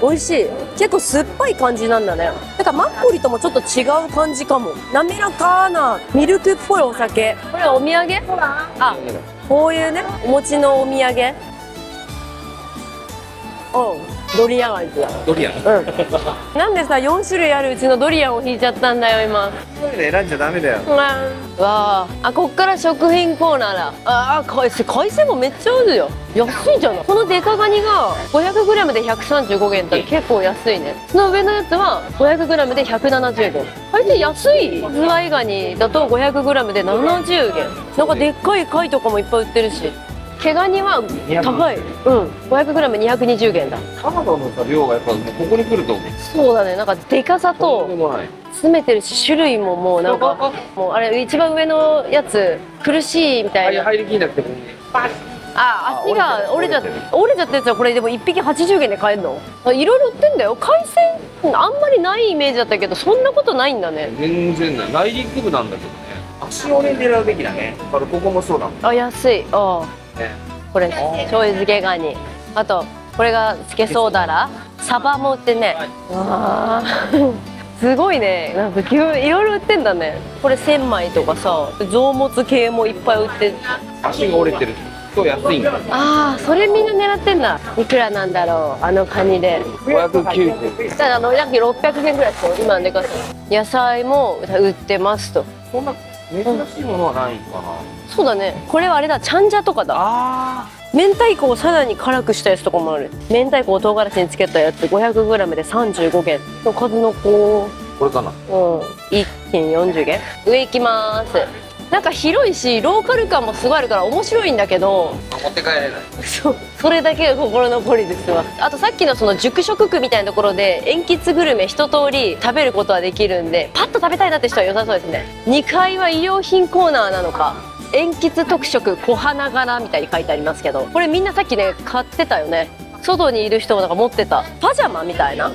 美味しい。結構酸っぱい感じなんだね。なんかマッコリともちょっと違う感じかも。滑らかなミルクっぽいお酒。これお土産？こういうね、お餅のお土産。ドリアン味だ。ドリアン。なんでさ、4種類あるうちのドリアンを引いちゃったんだよ今。それで選んじゃダメだよ。わあ、こっから食品コーナーだ。海鮮もめっちゃあるよ。安いじゃない。このデカガニが 500g で135元って結構安いね。その上のやつは 500g で170元。海鮮安い。ズワイガニだと 500g で70元。なんかでっかい貝とかもいっぱい売ってるし。毛ガニは高い。500g220 元だ。カナダのさ量がやっぱここに来るとそうだね。なんかでかさと詰めてるし、種類ももうなんかもうあれ一番上のやつ苦しいみたいな。入りきんなくても足が折れちゃったやつはこれでも1匹80元で買えるの？いろいろ売ってんだよ。海鮮あんまりないイメージだったけどそんなことないんだね。全然ない。内陸部なんだけどね。足折れ狙うべきだね。ここもそうだもん。安い。これ醤油漬けガニ。あとこれがつけそうだら。サバも売ってね。すごいね。なんかいろいろ売ってんだね。これ千枚とかさ、臓物系もいっぱい売ってる。足が折れてると安いんだ。それみんな狙ってんだ。いくらなんだろうあのカニで。590。ただ約600円ぐらいですよ今のでかさ。野菜も売ってますと。そんな珍しいものはないかな。そうだね。これはあれだ、チャンジャとかだ。明太子をさらに辛くしたやつとかもある。明太子を唐辛子につけたやつ 500g で35元の数の子。これかな。一斤40元。上行きます。なんか広いしローカル感もすごいあるから面白いんだけど持って帰れない。それだけが心残りですわ。あとさっきのその熟食区みたいなところで鉛筆グルメ一通り食べることはできるんで、パッと食べたいなって人は良さそうですね。2階は衣料品コーナーなのか、鉛筆特色小花柄みたいに書いてありますけど、これみんなさっきね買ってたよね。外にいる人もなんか持ってたパジャマみたいな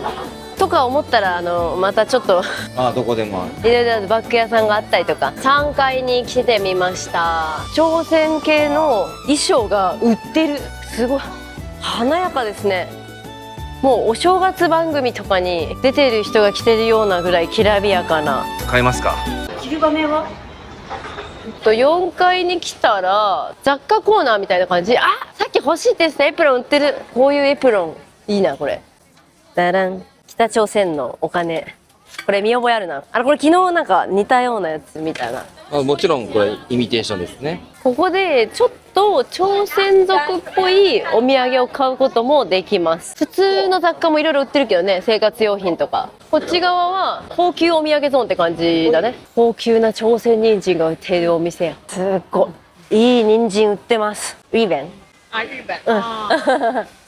とか思ったらまたちょっとどこでもある。いろいろバッグ屋さんがあったりとか。3階に来てみました。朝鮮系の衣装が売ってる。すごい華やかですね。もうお正月番組とかに出てる人が着てるようなぐらいきらびやかな。買いますか。着る場面は4階に来たら雑貨コーナーみたいな感じ。さっき欲しいって言ってたエプロン売ってる。こういうエプロンいいなこれ。ダラン。北朝鮮のお金。これ見覚えあるな。これ昨日なんか似たようなやつみたいな。もちろんこれイミテーションですね。ここでちょっと朝鮮族っぽいお土産を買うこともできます。普通の雑貨もいろいろ売ってるけどね、生活用品とか。こっち側は高級お土産ゾーンって感じだね。高級な朝鮮人参が売っているお店や。すっごいいい人参売ってます。ウィーベン。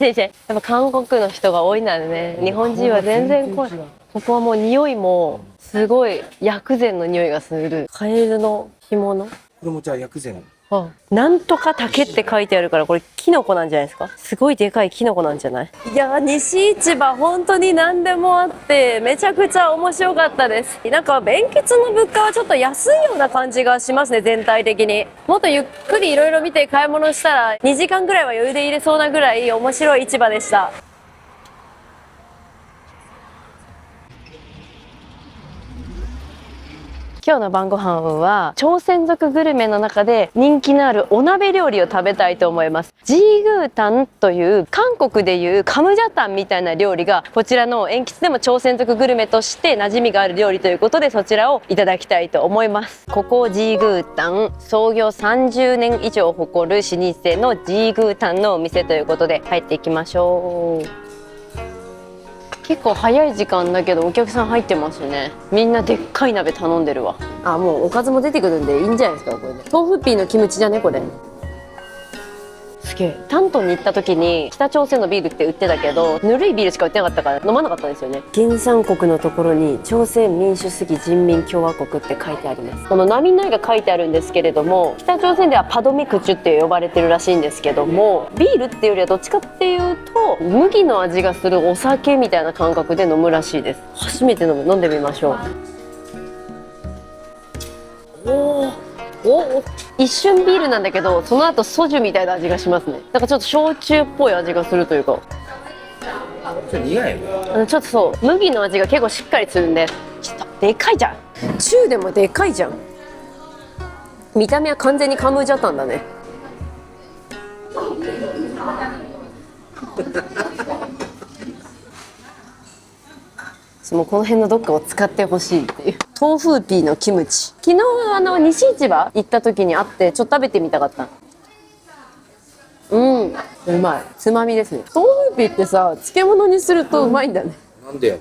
先生、やっぱ韓国の人が多いんだね。日本人は全然来ない。ここはもう匂いもすごい薬膳の匂いがする。カエルの干物。これもじゃあ薬膳。あ、なんとか竹って書いてあるから、これキノコなんじゃないですか。すごいでかいキノコなんじゃない。いや、西市場本当に何でもあってめちゃくちゃ面白かったです。なんか弁吉の物価はちょっと安いような感じがしますね、全体的に。もっとゆっくりいろいろ見て買い物したら2時間ぐらいは余裕で入れそうなぐらい面白い市場でした。今日の晩ご飯は朝鮮族グルメの中で人気のあるお鍋料理を食べたいと思います。ジーグータンという韓国でいうカムジャタンみたいな料理がこちらの鉛筆でも朝鮮族グルメとして馴染みがある料理ということで、そちらをいただきたいと思います。ここジーグータン、創業30年以上を誇る老舗のジーグータンのお店ということで入っていきましょう。結構早い時間だけどお客さん入ってますね。みんなでっかい鍋頼んでるわ。あ、もうおかずも出てくるんでいいんじゃないですかこれで。豆腐ピーのキムチじゃねこれ。すげえ。丹東に行った時に北朝鮮のビールって売ってたけど、ぬるいビールしか売ってなかったから飲まなかったんですよね。原産国のところに朝鮮民主主義人民共和国って書いてあります。この波の絵が書いてあるんですけれども、北朝鮮ではパドミクチュって呼ばれてるらしいんですけども、ビールっていうよりはどっちかっていうと麦の味がするお酒みたいな感覚で飲むらしいです。初めて飲んでみましょう。お、一瞬ビールなんだけどその後ソジュみたいな味がしますね。なんかちょっと焼酎っぽい味がするというか、ちょっと苦いね。ちょっとそう麦の味が結構しっかりするんで、ちょっとでかいじゃん。中でもでかいじゃん。見た目は完全にカムジャタンだね。もうこの辺のどっかを使ってほしいっていう。豆腐ピーのキムチ、昨日西市場行った時にあってちょっと食べてみたかった。うまい。つまみですね。豆腐ピーってさ漬物にするとうまいんだね。なんでや。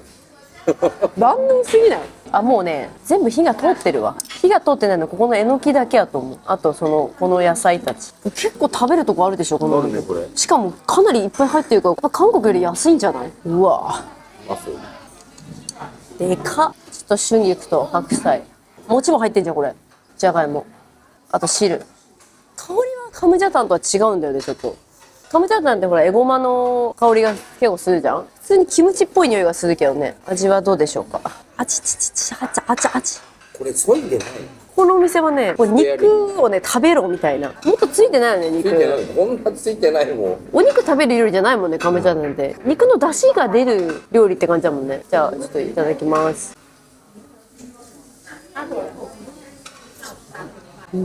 万能すぎない？あ、もうね全部火が通ってるわ。火が通ってないのここのえのきだけやと思う。あとこの野菜たち結構食べるとこあるでしょこの、ね、これしかもかなりいっぱい入ってるからやっぱ韓国より安いんじゃない？うわあ、そう。でかっ。ちょっと春菊と白菜、餅も入ってんじゃんこれ。じゃがいも、あと汁。香りはカムジャタンとは違うんだよね。ちょっとカムジャタンってほらエゴマの香りが結構するじゃん。普通にキムチっぽい匂いがするけどね。味はどうでしょうか。あちちちちあちあちあち。これそいでない。このお店はねこれ肉をね食べろみたいな。もっとついてないよね肉。ついてない。こんなついてないもん。お肉食べる料理じゃないもんねカムジャタンって。肉の出汁が出る料理って感じだもんね。じゃあちょっといただきます。う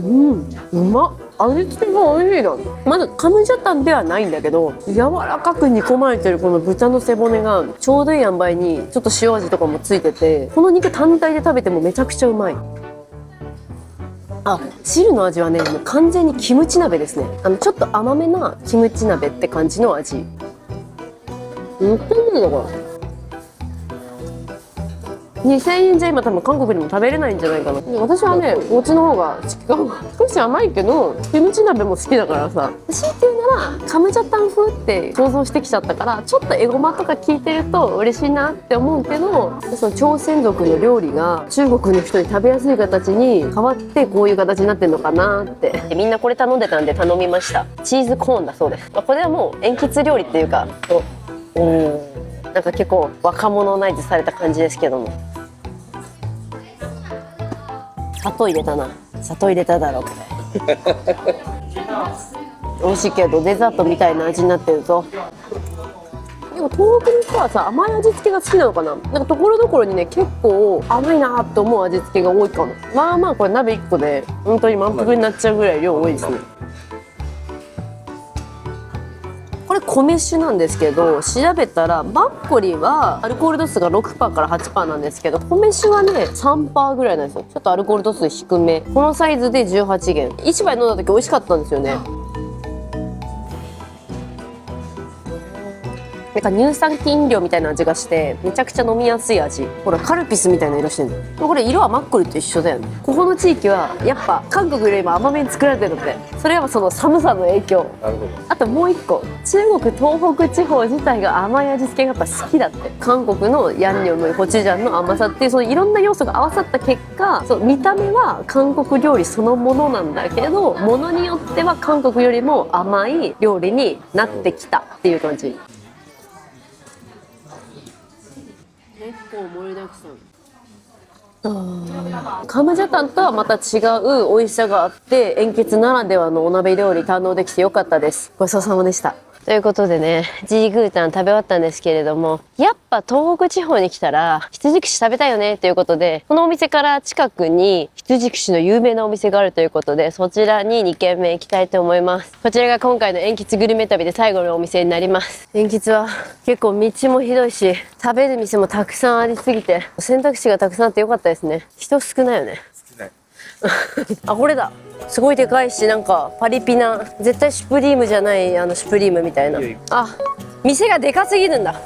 まっ。味付けが美味しいな。まずカムジャタンではないんだけど柔らかく煮込まれてるこの豚の背骨がちょうどいい塩梅にちょっと塩味とかもついてて、この肉単体で食べてもめちゃくちゃうまい。あ、汁の味はねもう完全にキムチ鍋ですね。ちょっと甘めなキムチ鍋って感じの味。うんといいこれ。2000円じゃ今多分韓国にも食べれないんじゃないかな。私はねお家の方が少し甘いけどキムチ鍋も好きだからさ、強いて言うならカムジャタン風って想像してきちゃったから、ちょっとエゴマとか効いてると嬉しいなって思うけど、その朝鮮族の料理が中国の人に食べやすい形に変わってこういう形になってるのかなって。でみんなこれ頼んでたんで頼みました。チーズコーンだそうです。これはもう鉛筆料理っていうかなんか結構若者ナイズされた感じですけども。砂糖入れたな。砂糖入れただろこれ。美味しいけどデザートみたいな味になってるぞ。でも東北の人はさ甘い味付けが好きなのかな。なんかところどころにね結構甘いなって思う味付けが多いかも。まあまあこれ鍋1個で本当に満腹になっちゃうぐらい量多いですね。これ米酒なんですけど調べたらマッコリはアルコール度数が 6% から 8% なんですけど、米酒はね 3% ぐらいなんですよ。ちょっとアルコール度数低め。このサイズで18元。1杯飲んだ時美味しかったんですよね。なんか乳酸菌飲料みたいな味がしてめちゃくちゃ飲みやすい味。ほらカルピスみたいな色してるの。これ色はマッコリと一緒だよね。ここの地域はやっぱ韓国よりも甘めに作られてるので、それはその寒さの影響。なるほど。あともう一個、中国東北地方自体が甘い味付けがやっぱ好きだって。韓国のヤンニョム、コチュジャンの甘さっていうそのいろんな要素が合わさった結果、そう見た目は韓国料理そのものなんだけど、ものによっては韓国よりも甘い料理になってきたっていう感じ。結構盛りだくさん。カムジャタンとはまた違う美味しさがあって、塩欠ならではのお鍋料理堪能できてよかったです。ごちそうさまでした。ということでね、ジーグータン食べ終わったんですけれども、やっぱ東北地方に来たら羊串食べたいよねということで、このお店から近くに羊串の有名なお店があるということで、そちらに2軒目行きたいと思います。こちらが今回の塩喫グルメ旅で最後のお店になります。塩喫は結構道もひどいし、食べる店もたくさんありすぎて、選択肢がたくさんあってよかったですね。人少ないよね。少ない。あ、これだ。すごいでかいし、なんかパリピな、絶対シュプリームじゃないシュプリームみたいな。あ、店がでかすぎるんだ。ちょっ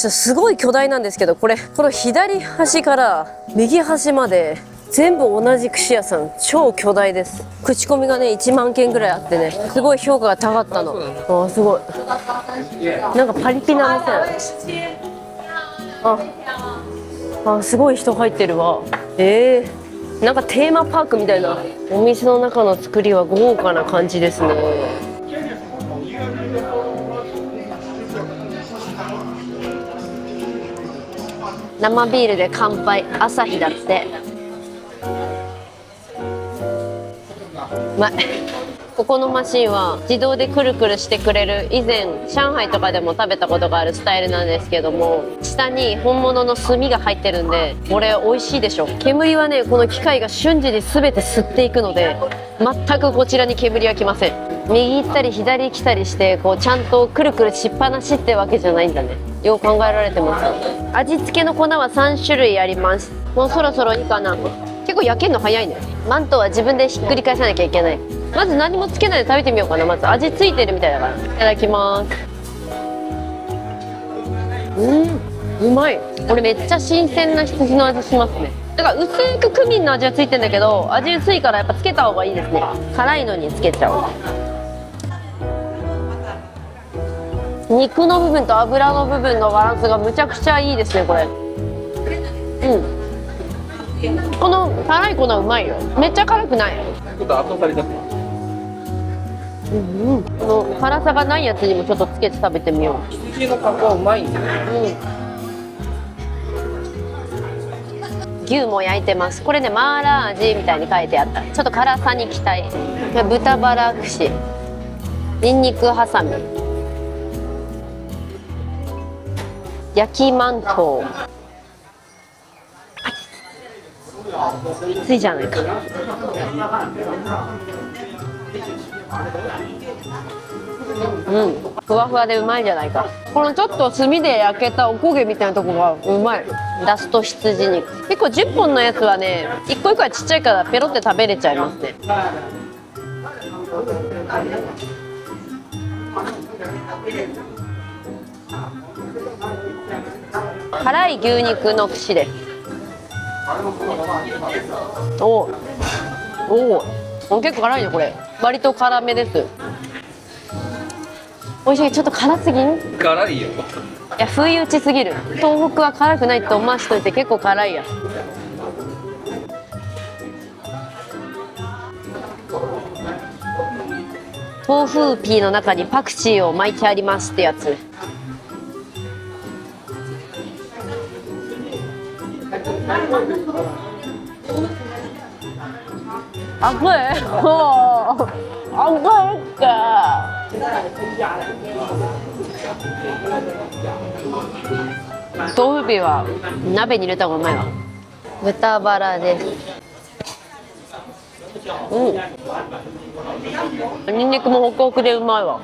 とすごい巨大なんですけど、この左端から右端まで全部同じ串屋さん、超巨大です。口コミがね1万件ぐらいあってね、すごい評価が高かったの。あ、すごい。なんかパリピな店。あ、すごい人入ってるわ。なんかテーマパークみたいな。お店の中の作りは豪華な感じですね。生ビールで乾杯。朝日だって。うまい。ここのマシンは自動でくるくるしてくれる、以前上海とかでも食べたことがあるスタイルなんですけども、下に本物の炭が入ってるんで、これ美味しいでしょ。煙はね、この機械が瞬時に全て吸っていくので、全くこちらに煙は来ません。右行ったり左来たりして、こうちゃんとくるくるしっぱなしってわけじゃないんだね。よう考えられてます。味付けの粉は3種類あります。もうそろそろいいかな。結構焼けるの早いね。マントは自分でひっくり返さなきゃいけない。まず何もつけないで食べてみようかな。まず味ついてるみたいだから。いただきます。うまい。これめっちゃ新鮮な羊の味しますね。だから薄くクミンの味はついてんだけど、味薄いからやっぱつけた方がいいですね。辛いのにつけちゃう。肉の部分と脂の部分のバランスがむちゃくちゃいいですね、これ。この辛い粉うまいよ。めっちゃ辛くない。ちょっと後さりだった。この辛さがないやつにもちょっとつけて食べてみよう。羊の加工うまいんだよ。牛も焼いてます。これね、マーラー味みたいに書いてあった。ちょっと辛さに期待。豚バラ串、ニンニクハサミ、焼きマントウ。きついじゃないか。ふわふわでうまいじゃないか。このちょっと炭で焼けたおこげみたいなとこがうまい。ダスト羊肉。結構10本のやつはね、1個1個はちっちゃいからペロって食べれちゃいますね。辛い牛肉の串です。お結構辛いねこれ。割と辛めです。美味しい。ちょっと辛すぎん？辛いよ。いや、不意打ちすぎる。東北は辛くないって思わしといて結構辛いや。豆腐ピーの中にパクチーを巻いてありますってやつ。熱い。熱いって。豆腐ピーは鍋に入れた方がうまいわ。豚バラです。ニンニクもホクホクでうまいわ。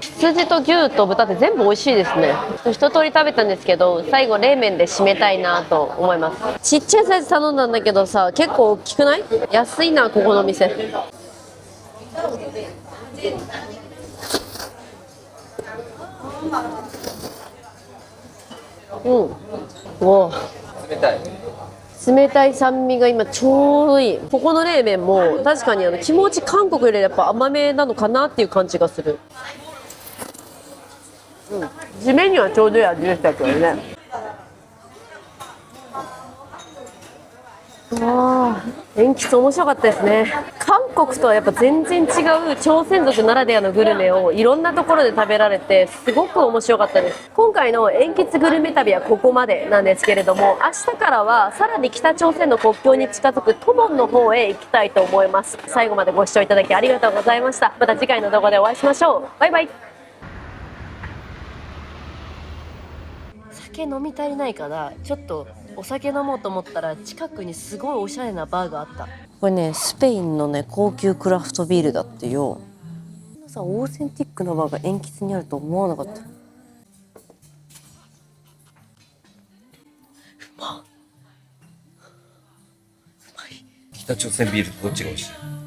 羊と牛と豚って全部美味しいですね。一通り食べたんですけど、最後冷麺で締めたいなと思います。ちっちゃいサイズ頼んだんだけどさ、結構大きくない？安いなここの店。うん。お冷たい。冷たい酸味が今ちょうどいい。ここの冷麺も確かに気持ち韓国よりやっぱ甘めなのかなっていう感じがする。うん。締めにはちょうどいい味でしたけどね。ああ、鉛筆面白かったですね。韓国とはやっぱ全然違う朝鮮族ならではのグルメをいろんなところで食べられてすごく面白かったです。今回の鉛筆グルメ旅はここまでなんですけれども、明日からはさらに北朝鮮の国境に近づくトモンの方へ行きたいと思います。最後までご視聴いただきありがとうございました。また次回の動画でお会いしましょう。バイバイ。酒飲み足りないからちょっとお酒飲もうと思ったら近くにすごいおしゃれなバーがあった。これね、スペインのね高級クラフトビールだってよ。皆さんオーセンティックなバーが鉛筆にあると思わなかった。北朝鮮ビールとどっちが美味しい？